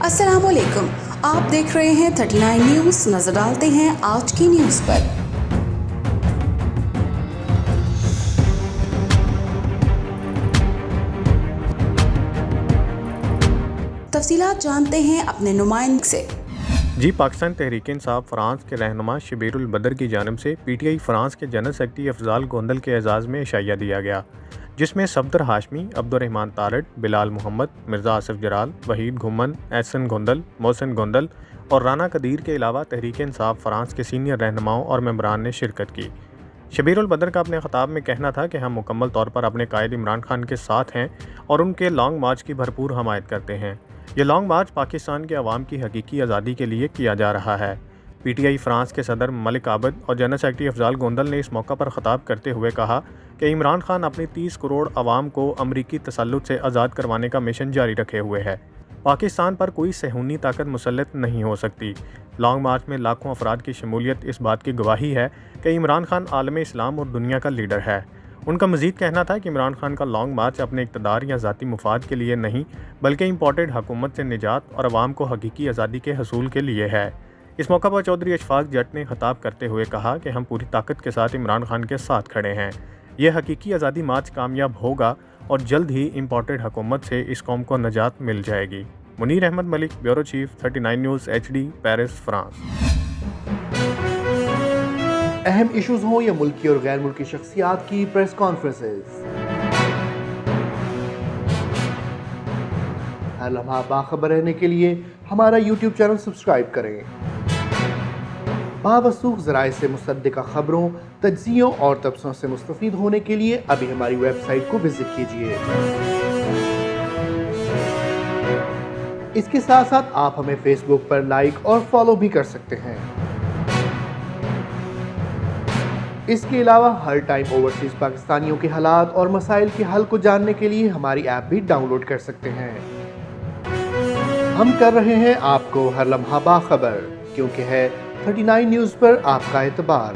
अस्सलाम वालेकुम, आप देख रहे हैं 39 न्यूज़। नजर डालते हैं आज की न्यूज़ पर। तफसीलात जानते हैं अपने नुमाइंदे से। जी, पाकिस्तान तहरीक इंसाफ फ्रांस के रहनुमा शबीरुल बदर की जानिब से पीटीआई फ्रांस के जनरल सेक्रेटरी अफजाल गोंदल के एजाज़ में इशाइया दिया गया, जिसमें सफदर हाशमी, अब्दुर्रहमान तारड़, बिलाल मोहम्मद, मिर्ज़ा आसिफ जराल, वहीद घुम्मन, एहसन गोंदल, मोहसिन गोंदल और राना कदीर के अलावा तहरीक इंसाफ फ्रांस के सीनियर रहनुमाओं और मेंबरान ने शिरकत की। शबीरुल बदर का अपने ख़ताब में कहना था कि हम मुकम्मल तौर पर अपने कायद इमरान खान के साथ हैं और उनके लॉन्ग मार्च की भरपूर हमायत करते हैं। ये लॉन्ग मार्च पाकिस्तान के अवाम की हकीकी आज़ादी के लिए किया जा रहा है। पीटीआई फ्रांस के सदर मलिक आबद और जनरल सेक्रेटरी अफजाल गोंदल ने इस मौका पर ख़ताब करते हुए कहा कि इमरान खान अपनी 30 करोड़ अवाम को अमरीकी तसल्लुत से आज़ाद करवाने का मिशन जारी रखे हुए है। पाकिस्तान पर कोई सहूनी ताकत मुसल्लत नहीं हो सकती। लॉन्ग मार्च में लाखों अफराद की शमूलियत इस बात की गवाही है कि इमरान खान आलम इस्लाम और दुनिया का लीडर है। उनका मज़ीद कहना था कि इमरान खान का लॉन्ग मार्च अपने इक़्तिदार या ज़ाती मुफाद के लिए नहीं, बल्कि इम्पोर्टेड हुकूमत से निजात और अवाम को हकीकी आज़ादी के हसूल के लिए है। इस मौका पर चौधरी अशफाक जट ने खिताब करते हुए कहा कि हम पूरी ताकत के साथ इमरान खान के साथ खड़े हैं। यह हकीकी आज़ादी मार्च कामयाब होगा और जल्द ही इम्पोर्टेड हुकूमत से इस कौम को नजात मिल जाएगी। Munir Ahmad Malik, bureau chief, 39 news HD, Paris, France. अहम इश्यूज हों या मुल्की और गैर मुल्की शख्सियात की प्रेस कॉन्फ्रेंसेस, हर लम्हा बाखबर रहने के लिए हमारा यूट्यूब चैनल सब्सक्राइब करें। बावसूख ज़राए से मुसद्दिक़ा खबरों, तज्ज़ियों और तबसरों से मुस्तफ़ीद होने के लिए अभी हमारी वेबसाइट को विजिट कीजिए। इसके साथ साथ आप हमें फेसबुक पर लाइक और फॉलो भी कर सकते हैं। इसके अलावा हर टाइम ओवरसीज पाकिस्तानियों के हालात और मसाइल के हल को जानने के लिए हमारी ऐप भी डाउनलोड कर सकते हैं। हम कर रहे हैं आपको हर लम्हा बाखबर, क्योंकि है 39 न्यूज़ पर आपका एतबार।